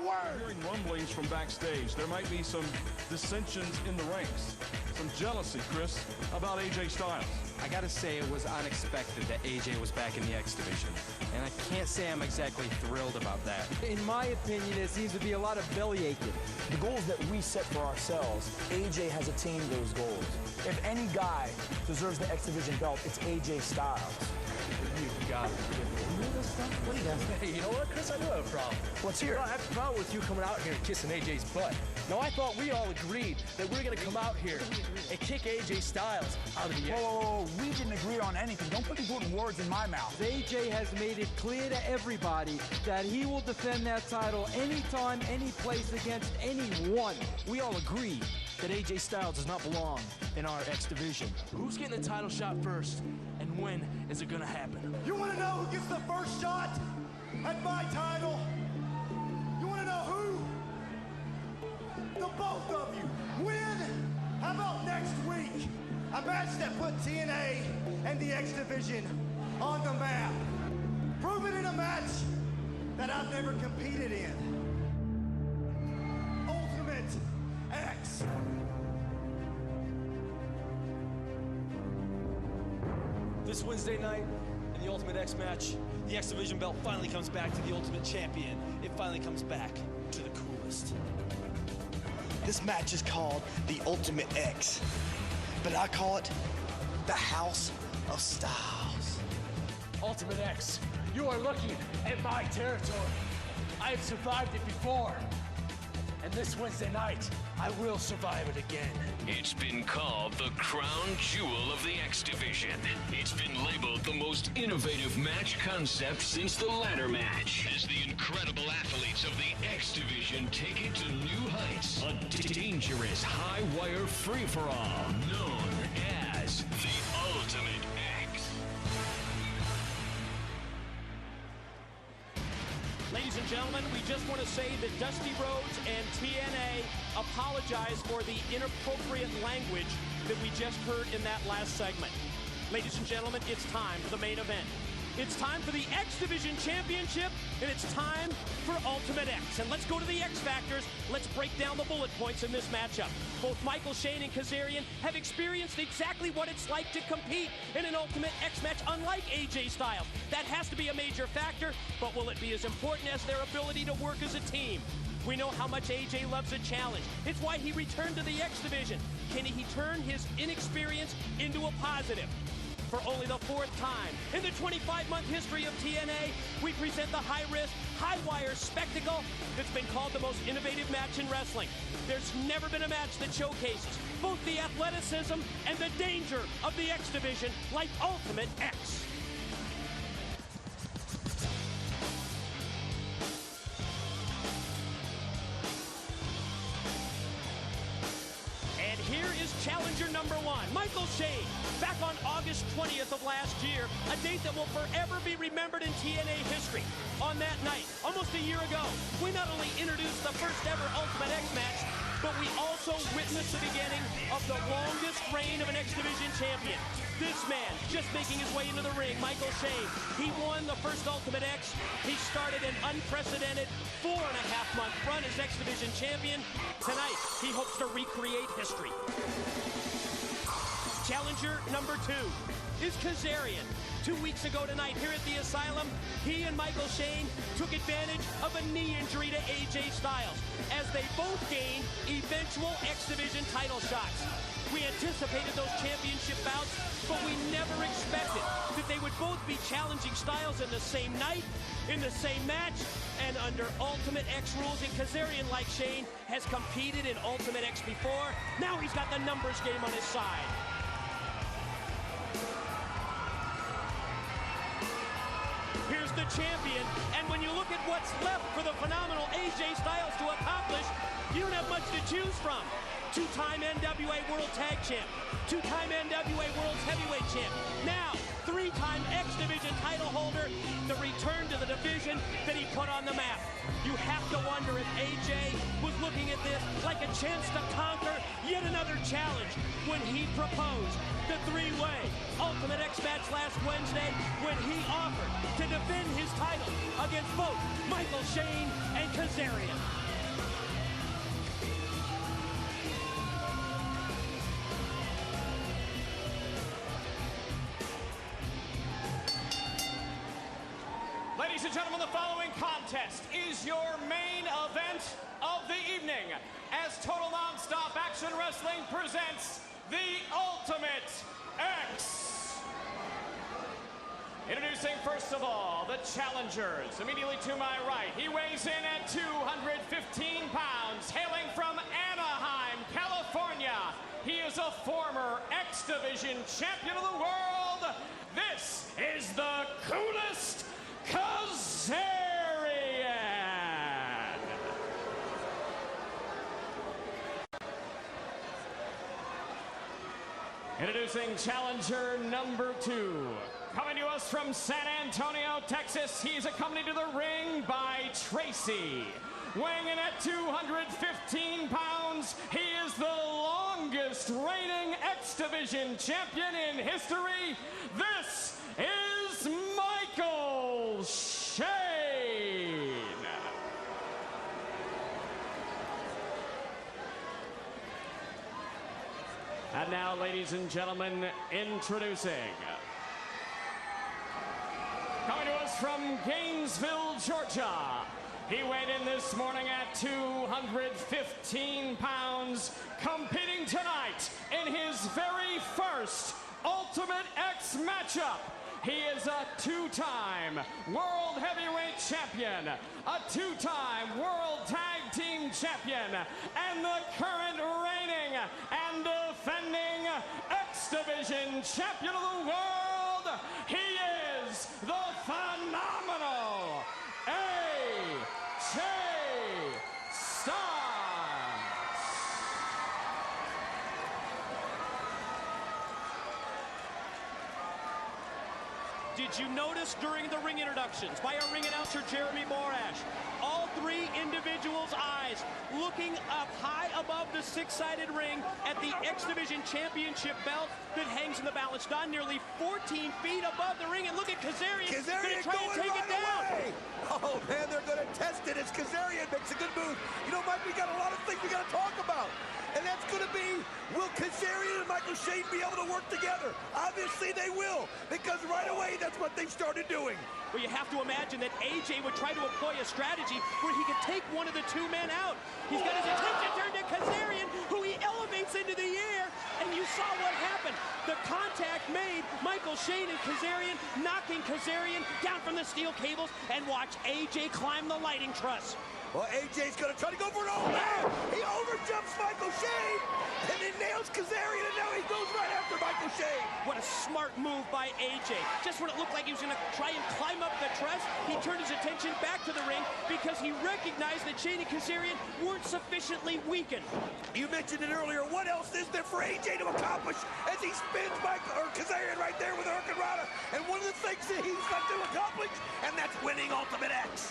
word. Hearing rumblings from backstage, there might be some dissensions in the ranks, some jealousy, Chris, about AJ Styles. I gotta say it was unexpected that AJ was back in the X division, and I can't say I'm exactly thrilled about that. In my opinion, there seems to be a lot of belly aching. The goals that we set for ourselves, AJ has attained those goals. If any guy deserves the X Division belt, it's AJ Styles. You got it. What do you got? Hey, you know what, Chris? I do have a problem. Let's hear it. I have a problem with you coming out here and kissing AJ's butt. Now, I thought we all agreed that we're going to come out here and kick AJ Styles out of the air. Whoa, we didn't agree on anything. Don't put these words in my mouth. AJ has made it clear to everybody that he will defend that title anytime, any place, against anyone. We all agree that AJ Styles does not belong in our X division. Who's getting the title shot first, and when is it gonna happen? You want to know who gets the first shot at my title? You want to know who? The both of you. When? How about next week? A match that put TNA and the X Division on the map. Prove it in a match that I've never competed in. Ultimate X. This Wednesday night, in the Ultimate X match, the X Division belt finally comes back to the Ultimate Champion. It finally comes back to the coolest. This match is called the Ultimate X, but I call it the House of Styles. Ultimate X, you are looking at my territory. I have survived it before. And this Wednesday night, I will survive it again. It's been called the crown jewel of the X Division. It's been labeled the most innovative match concept since the ladder match, as the incredible athletes of the X Division take it to new heights. A dangerous high-wire free-for-all known as the Ultimate X. Ladies and gentlemen, we just want to say that Dusty Rhodes and TNA apologize for the inappropriate language that we just heard in that last segment. Ladies and gentlemen, it's time for the main event. It's time for the X Division Championship, and it's time for Ultimate X. And let's go to the X Factors. Let's break down the bullet points in this matchup. Both Michael Shane and Kazarian have experienced exactly what it's like to compete in an Ultimate X match, unlike AJ Styles. That has to be a major factor, but will it be as important as their ability to work as a team? We know how much AJ loves a challenge. It's why he returned to the X Division. Can he turn his inexperience into a positive? For only the fourth time in the 25-month history of TNA, we present the high-risk, high-wire spectacle that's been called the most innovative match in wrestling. There's never been a match that showcases both the athleticism and the danger of the X Division like Ultimate X. And here is challenger number one, Michael Shane, back on August 20th of last year, a date that will forever be remembered in TNA history. On that night, almost a year ago, we not only introduced the first ever Ultimate X match, but we also witnessed the beginning of the longest reign of an X Division champion. This man, just making his way into the ring, Michael Shane. He won the first Ultimate X. He started an unprecedented 4.5-month run as X Division champion. Tonight, he hopes to recreate history. Challenger number two is Kazarian. 2 weeks ago tonight, here at the Asylum, he and Michael Shane took advantage of a knee injury to AJ Styles as they both gained eventual X Division title shots. We anticipated those championship bouts, but we never expected that they would both be challenging Styles in the same night, in the same match, and under Ultimate X rules. And Kazarian, like Shane, has competed in Ultimate X before. Now he's got the numbers game on his side. Here's the champion, and when you look at what's left for the phenomenal AJ Styles to accomplish, you don't have much to choose from. Two-time NWA World Tag Champ, two-time NWA World Heavyweight Champ, now three-time X Division title holder, the return to the division that he put on the map. You have to wonder if AJ was looking at this like a chance to conquer yet another challenge when he proposed the three-way Ultimate X match last Wednesday, when he offered to defend his title against both Michael Shane and Kazarian. Ladies and gentlemen, the following contest is your main event of the evening as Total Nonstop Action Wrestling presents the Ultimate X. Introducing first of all the challengers. Immediately to my right, he weighs in at 215 pounds, hailing from Anaheim, California. He is a former X Division champion of the world. This is the coolest Kazarian. Introducing challenger number 2. Coming to us from San Antonio, Texas, he's accompanied to the ring by Tracy. Weighing in at 215 pounds, he is the longest reigning X Division champion in history. This is Michael Shane. And now, ladies and gentlemen, introducing, coming to us from Gainesville, Georgia, he weighed in this morning at 215 pounds, competing tonight in his very first Ultimate X matchup. He is a two-time World Heavyweight Champion, a two-time World Tag Team Champion, and the current reigning and defending X Division Champion of the world. He is the phenomenal AJ Styles. Did you notice during the ring introductions by our ring announcer, Jeremy Morash, all three individuals' eyes looking up high above the six-sided ring at the X Division Championship belt that hangs in the balance, Don, nearly 14 feet above the ring. And look at Kazarian. Kazarian try to take it down. Away. Oh, man, they're going to test it as Kazarian makes a good move. You know, Mike, we got a lot of things we got to talk about. And that's going to be, will Kazarian and Michael Shane be able to work together? Obviously they will, because right away that's what they've started doing. Well, you have to imagine that AJ would try to employ a strategy where he could take one of the two men out. He's got his attention turned to Kazarian, who he elevates into the air, and you saw what happened. The contact made Michael Shane and Kazarian, knocking Kazarian down from the steel cables, and watch AJ climb the lighting truss. Well, AJ's going to try to go for it all man. He overjumps Michael Shane, and then nails Kazarian, and now he goes right after Michael Shane. What a smart move by AJ. Just when it looked like he was going to try and climb up the truss, he turned his attention back to the ring because he recognized that Shane and Kazarian weren't sufficiently weakened. You mentioned it earlier. What else is there for AJ to accomplish as he spins Kazarian right there with a Hurricanrana? And one of the things that he's got to accomplish, and that's winning Ultimate X.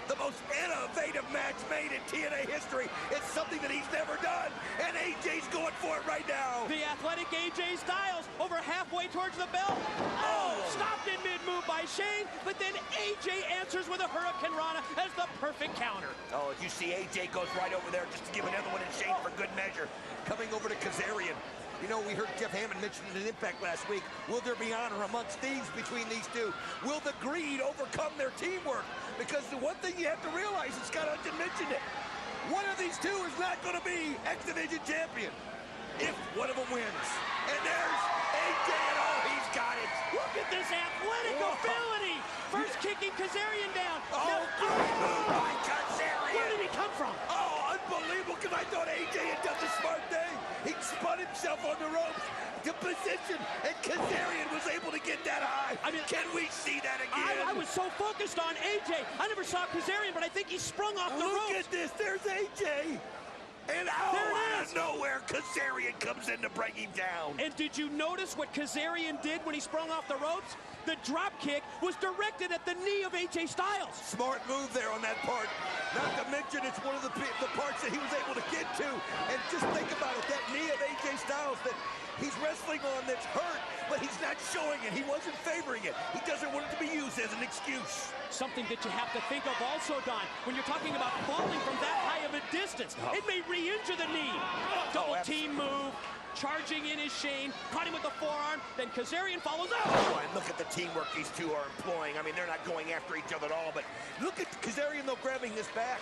The most innovative match made in TNA history. It's something that he's never done, and AJ's going for it right now. The athletic AJ Styles over halfway towards the belt. Oh, stopped in mid-move by Shane, but then AJ answers with a Hurricanrana as the perfect counter. Oh, as you see, AJ goes right over there just to give another one in Shane for good measure. Coming over to Kazarian. You know, we heard Jeff Hammond mention it in Impact last week. Will there be honor amongst thieves between these two? Will the greed overcome their teamwork? Because the one thing you have to realize, and Scott Hudson mentioned it, one of these two is not going to be X Division champion if one of them wins. And there's AJ, and oh, he's got it. Look at this athletic ability. First kicking Kazarian down. Oh, great move by Kazarian. Where did he come from? Oh, unbelievable, because I thought AJ had done the smart thing. He spun himself on the ropes to position, and Kazarian was able to get that high. I mean, can we see that again? I was so focused on AJ. I never saw Kazarian, but I think he sprung off the ropes. Look at this. There's AJ. And out of nowhere, Kazarian comes in to bring him down. And did you notice what Kazarian did when he sprung off the ropes? The drop kick was directed at the knee of AJ Styles. Smart move there on that part. Not to mention it's one of the parts that he was able to get to. And just think about it, that knee of AJ Styles that he's wrestling on that's hurt, but he's not showing it. He wasn't favoring it. He doesn't want it to be used as an excuse. Something that you have to think of also, Don, when you're talking about falling from that high of a distance. It may re-injure the knee. Double team move. Charging in is Shane, caught him with the forearm, then Kazarian follows up. Oh, and look at the teamwork these two are employing. I mean, they're not going after each other at all, but look at Kazarian, though, grabbing his back.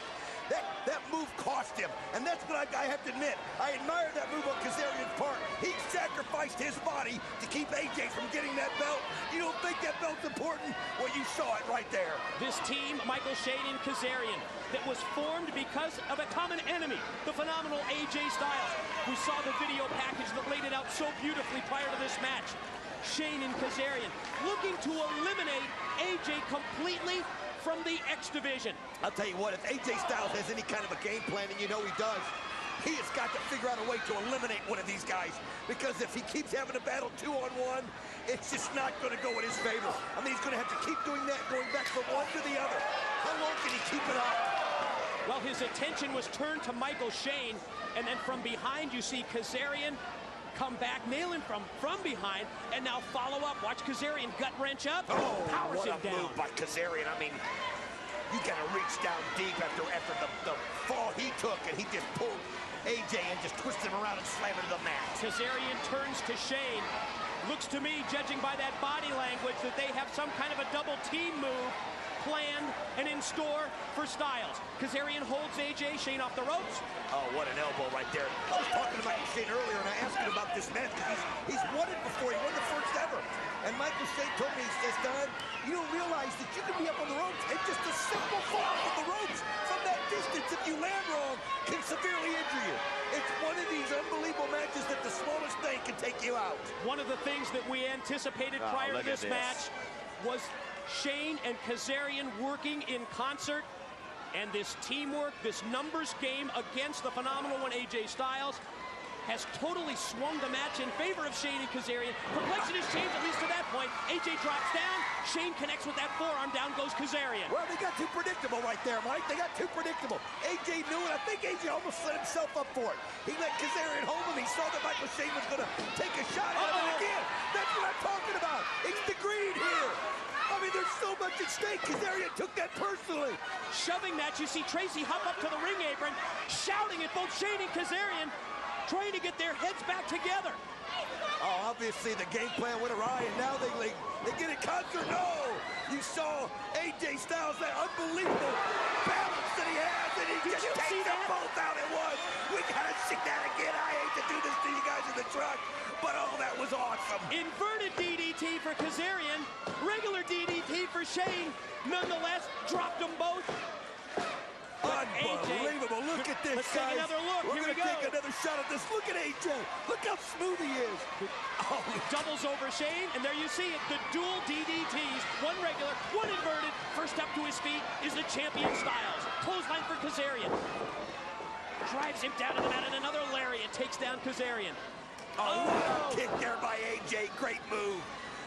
That move cost him, and that's what I have to admit. I admire that move on Kazarian's part. He sacrificed his body to keep AJ from getting that belt. You don't think that belt's important? Well, you saw it right there. This team, Michael Shane and Kazarian, that was formed because of a common enemy, the phenomenal AJ Styles. We saw the video package that laid it out so beautifully prior to this match. Shane and Kazarian looking to eliminate AJ completely from the X Division. I'll tell you what, if AJ Styles has any kind of a game plan, and you know he does, he has got to figure out a way to eliminate one of these guys, because if he keeps having a battle 2-on-1, it's just not going to go in his favor. I mean, he's going to have to keep doing that, going back from one to the other. How long can he keep it up? Well, his attention was turned to Michael Shane, and then from behind you see Kazarian come back, nail him from behind, and now follow up. Watch Kazarian gut wrench up. Oh, powers what him a down. move by Kazarian. I mean, you got to reach down deep after the fall he took, and he just pulled AJ and just twisted him around and slammed him to the mat. Kazarian turns to Shane. Looks to me, judging by that body language, that they have some kind of a double team move planned and in store for Styles. Kazarian holds AJ, Shane off the ropes. Oh, what an elbow right there. I was talking to Michael Shane earlier, and I asked him about this match, because he's won it before. He won the first ever. And Michael Shane told me, he says, Don, you don't realize that you can be up on the ropes, and just a simple fall from the ropes from that distance, if you land wrong, can severely injure you. It's one of these unbelievable matches that the smallest thing can take you out. One of the things that we anticipated prior to this match was Shane and Kazarian working in concert, and this teamwork, this numbers game against the phenomenal one AJ Styles has totally swung the match in favor of Shane and Kazarian. Complexion has changed, at least to that point. AJ drops down, Shane connects with that forearm, down goes Kazarian. Well, they got too predictable right there, Mike. They got too predictable. AJ knew it. I think AJ almost set himself up for it. He let Kazarian hold him. He saw that Michael Shane was going to take a shot at him again. That's what I'm talking about. It's the greed here. I mean, there's so much at stake. Kazarian took that personally. Shoving that, you see Tracy hop up to the ring apron, shouting at both Shane and Kazarian, trying to get their heads back together. Oh, obviously the game plan went awry, and now they get it concert. No! You saw AJ Styles, that unbelievable balance that he has, and he just takes them both out at once. We gotta see that again. I hate to do this to you guys in the truck, but oh, that was awesome. Inverted DDT for Kazarian, regular DDT for Shane. Nonetheless, dropped them both. Unbelievable. Look at this, Let's guys. take another look. We're Here we gonna go. take another shot at this. Look at AJ. Look how smooth he is. Oh, doubles over Shane, and there you see it. The dual DDTs. One regular, one inverted. First up to his feet is the champion Styles. Clothesline for Kazarian. Drives him down to the mat, and another lariat takes down Kazarian. Oh, what a kick there by AJ. Great move.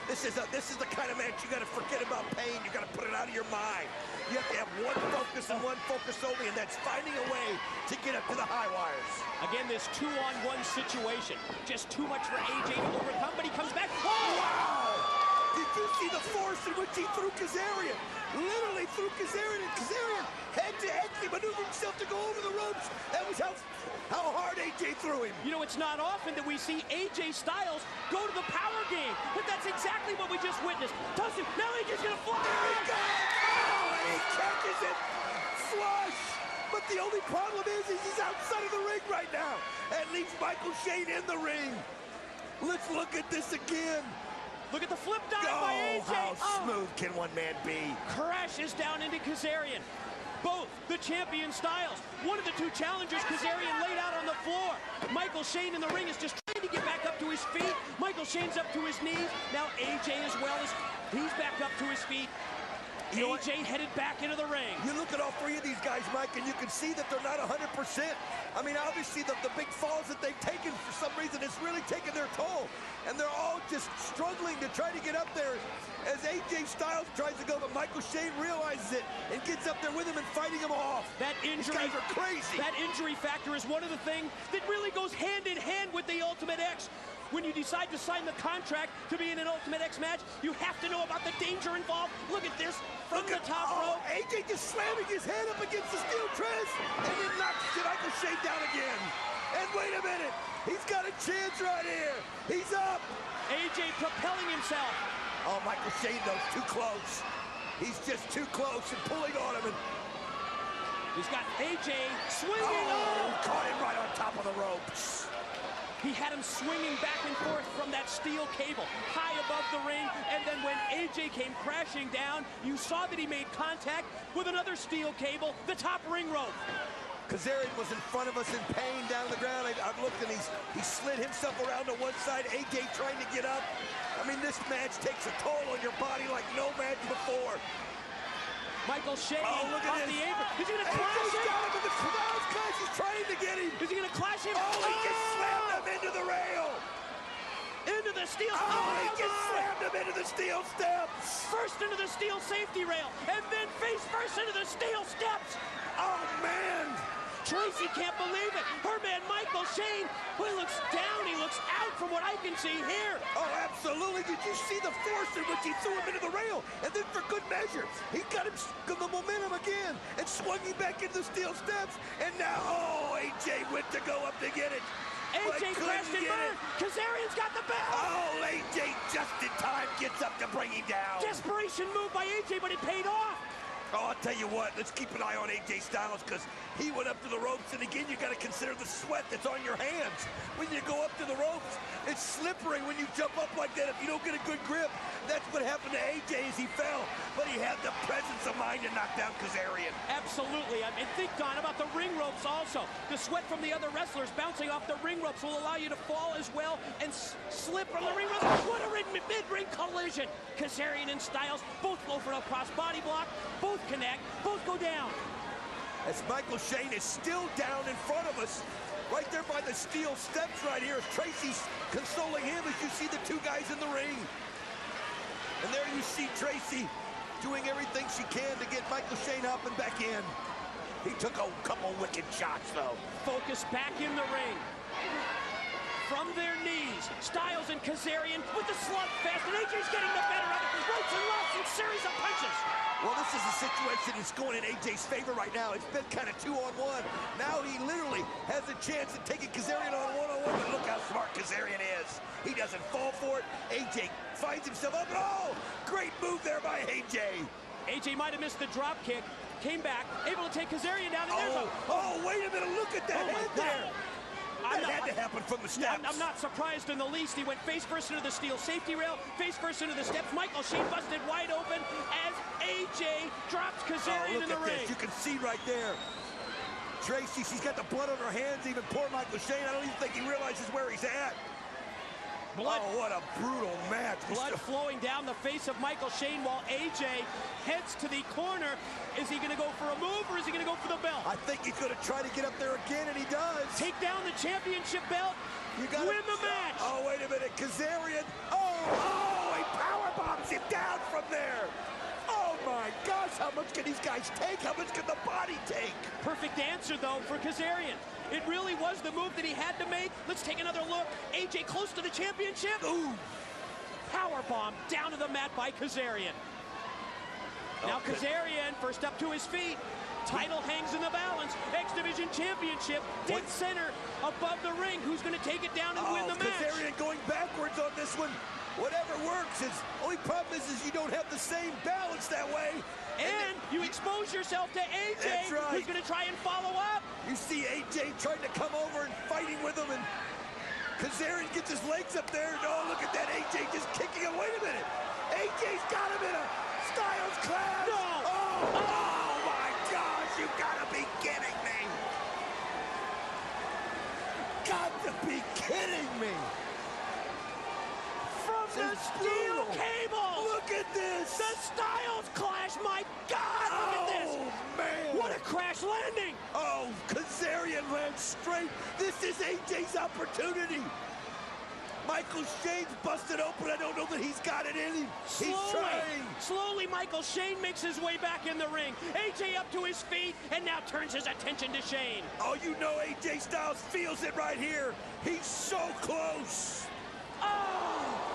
This is the kind of match you got to forget about pain. You got to put it out of your mind. You have to have one focus and one focus only, and that's finding a way to get up to the high wires. Again, this 2-on-1 situation. Just too much for AJ to overcome, but he comes back. Oh! Wow! Did you see the force in which he threw Kazarian? Literally threw Kazarian, and Kazarian head-to-head, he maneuvered himself to go over the ropes. That was how hard AJ threw him. You know, it's not often that we see AJ Styles go to the power game, but that's exactly what we just witnessed. Dustin, now AJ's gonna fly. There he goes! Oh, and he catches it flush. But the only problem is he's outside of the ring right now. And leaves Michael Shane in the ring. Let's look at this again. Look at the flip dive by AJ. How smooth can one man be? Crashes down into Kazarian. Both the champion Styles. One of the two challengers, Kazarian, laid out on the floor. Michael Shane in the ring is just trying to get back up to his feet. Michael Shane's up to his knees. Now AJ as well, he's back up to his feet. AJ headed back into the ring. You look at all three of these guys, Mike, and you can see that they're not 100%. I mean, obviously, the big falls that they've taken, for some reason, it's really taken their toll. And they're all just struggling to try to get up there as AJ Styles tries to go, but Michael Shane realizes it and gets up there with him and fighting him off. That injury, these guys are crazy. That injury factor is one of the things that really goes hand in hand with the Ultimate X. When you decide to sign the contract to be in an Ultimate X match, you have to know about the danger involved. Look at this from the top rope. AJ just slamming his head up against the steel tress and then knocks Michael Shane down again. And wait a minute, he's got a chance right here. He's up. AJ propelling himself. Oh, Michael Shane, though, too close. He's just too close and pulling on him. And he's got AJ swinging. Oh, caught him right on top of the ropes. He had him swinging back and forth from that steel cable high above the ring, and then when AJ came crashing down, you saw that he made contact with another steel cable, the top ring rope. Kazarian was in front of us in pain down the ground. I've looked and he slid himself around to one side, AJ trying to get up. I mean, this match takes a toll on your body like no match before. Michael Shane look at off this. the apron. Is he going to clash AJ's him? got him in the crowd clash. He's trying to get him. Is he going to clash him? Oh, he just slammed him into the rail. Into the steel. Oh, he just slammed him into the steel steps. First into the steel safety rail, and then face first into the steel steps. Oh, man. Tracy can't believe it. Her man, Michael Shane, he looks down, he looks out from what I can see here. Oh, absolutely. Did you see the force in which he threw him into the rail? And then for good measure, he got him the momentum again and swung him back into the steel steps. And now, oh, AJ went to go up to get it. AJ crashed and burned. Kazarian's got the bell. Oh, AJ just in time gets up to bring him down. Desperation move by AJ, but it paid off. Oh, I'll tell you what, let's keep an eye on AJ Styles because he went up to the ropes, and again, you got to consider the sweat that's on your hands. When you go up to the ropes, it's slippery when you jump up like that. If you don't get a good grip, that's what happened to AJ as he fell. But he had the presence of mind to knock down Kazarian. Absolutely. I mean, think, Don, about the ring ropes also. The sweat from the other wrestlers bouncing off the ring ropes will allow you to fall as well and slip from the ring ropes. What a mid-ring collision. Kazarian and Styles both go for a cross-body block. Both connect, both go down. As Michael Shane is still down in front of us, right there by the steel steps right here, as Tracy's consoling him as you see the two guys in the ring. And there you see Tracy doing everything she can to get Michael Shane up and back in. He took a couple wicked shots, though. Focus back in the ring. From their knees, Styles and Kazarian with the slugfest, and AJ's getting the better of it. Ropes and lofts and series of punches. Well, this is a situation that's going in AJ's favor right now. It's been kind of 2-on-1. Now he literally has a chance of taking Kazarian on 1-on-1, but look how smart Kazarian is. He doesn't fall for it. AJ finds himself up. Oh, great move there by AJ. AJ might have missed the drop kick, came back, able to take Kazarian down, and there's a... Oh, wait a minute, look at that head there. That had to happen from the steps. I'm not surprised in the least. He went face first into the steel safety rail, face first into the steps. Michael Shane busted wide open as AJ drops Kazarian in the ring. This. You can see right there. Tracy, she's got the blood on her hands. Even poor Michael Shane, I don't even think he realizes where he's at. Blood, oh, what a brutal match. Blood flowing down the face of Michael Shane while AJ heads to the corner. Is he going to go for a move or is he going to go for the belt? I think he's going to try to get up there again, and he does. Take down the championship belt, win the match. Oh, wait a minute. Kazarian. Oh, he power bombs him down from there. Oh, my gosh. How much can these guys take? How much can the body take? Perfect answer, though, for Kazarian. It really was the move that he had to make. Let's take another look. AJ close to the championship. Ooh. Powerbomb down to the mat by Kazarian. Now Kazarian first up to his feet. Title hangs in the balance. X Division Championship, dead center above the ring. Who's going to take it down and win the match? Kazarian going backwards on this one. Whatever works. His only problem is you don't have the same balance that way. And you expose yourself to AJ, that's right. who's going to try and follow up. You see AJ trying to come over and fighting with him, and Kazarian gets his legs up there, and oh, look at that, AJ just kicking him. Wait a minute. AJ's got him in a Styles clash. No. Oh, my gosh, you gotta be kidding me. Got to be kidding me. From the steel cable. Look at this. The Styles clash, my God, look at this. Oh, man. What a crash landing. Oh, Kazarian lands straight. This is AJ's opportunity. Michael Shane's busted open. I don't know that he's got it in him. He's trying. Slowly, Michael Shane makes his way back in the ring. AJ up to his feet and now turns his attention to Shane. Oh, you know AJ Styles feels it right here. He's so close. Oh!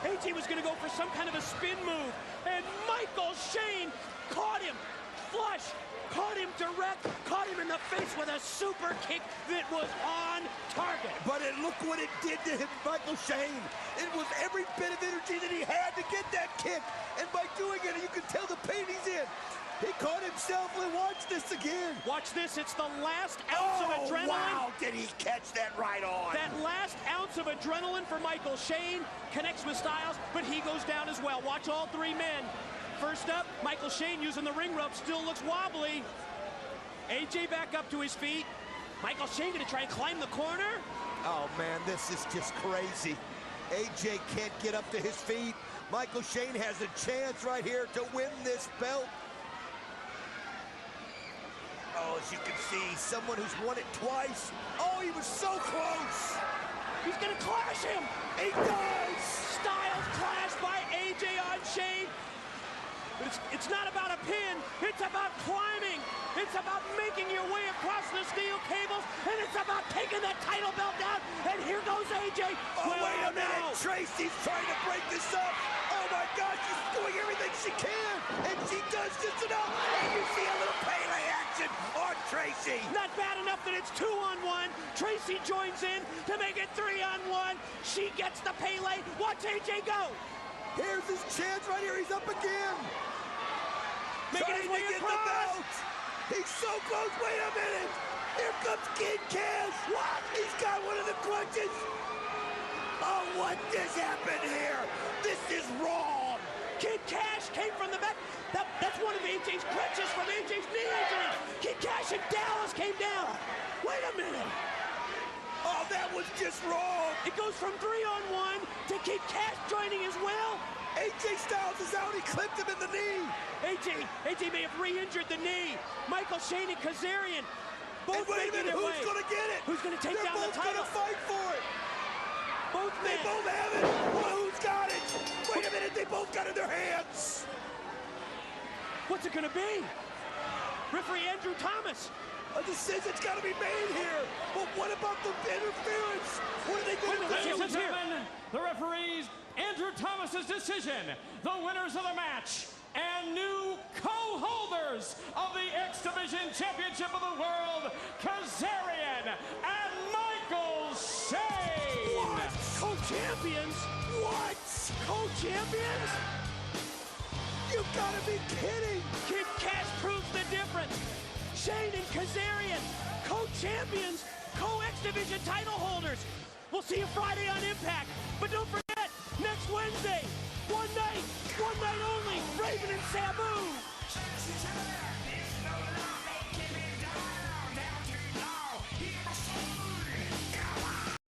AJ was going to go for some kind of a spin move, and Michael Shane caught him flush. Caught him direct, caught him in the face with a super kick that was on target. But look what it did to him, Michael Shane. It was every bit of energy that he had to get that kick. And by doing it, you can tell the pain he's in. He caught himself, and watch this again. Watch this, it's the last ounce of adrenaline. Wow, did he catch that right on. That last ounce of adrenaline for Michael Shane connects with Styles, but he goes down as well. Watch all three men. First up, Michael Shane using the ring rope, still looks wobbly. AJ back up to his feet. Michael Shane gonna try and climb the corner. Oh man, this is just crazy. AJ can't get up to his feet. Michael Shane has a chance right here to win this belt. Oh, as you can see, someone who's won it twice. Oh, he was so close. He's gonna clash him. He does. Styles clash by AJ on Shane. But it's not about a pin, it's about climbing. It's about making your way across the steel cables, and it's about taking that title belt down. And here goes AJ. Oh, wait a minute. Tracy's trying to break this up. Oh my gosh, she's doing everything she can. And she does just enough. And you see a little Pele action on Tracy. Not bad enough that it's 2-on-1. Tracy joins in to make it 3-on-1. She gets the Pele. Watch AJ go. Here's his chance right here. He's up again. Making his way to get across. the belt. He's so close. Wait a minute. Here comes Kid Cash. What? He's got one of the clutches. Oh, what just happened here? This is wrong. Kid Cash came from the back. That's one of AJ's crutches from AJ's knee injury. Kid Cash and Dallas came down. Wait a minute. Oh, that was just wrong. It goes from 3-on-1 to Kid Cash joining as well. AJ Styles is out. He clipped him in the knee. AJ may have re-injured the knee. Michael Shane and Kazarian both making their way. Who's going to get it? Who's going to take down the title? They're both going to fight for it. Both men. They both have it. Well, who's got it? Wait a minute. They both got it in their hands. What's it going to be? Referee Andrew Thomas. A decision's got to be made here. But what about the interference? What are they going to do? Ladies and gentlemen, the referees, Andrew Thomas's decision, the winners of the match, and new co-holders of the X Division Championship of the World, Kazarian and Michael Shane. What? Co-champions? What? Co-champions? You've got to be kidding. Kid Cash proves the difference. Shane and Kazarian, co-champions, co-X Division title holders. We'll see you Friday on Impact. But don't forget, next Wednesday, one night only, Raven and Sabu.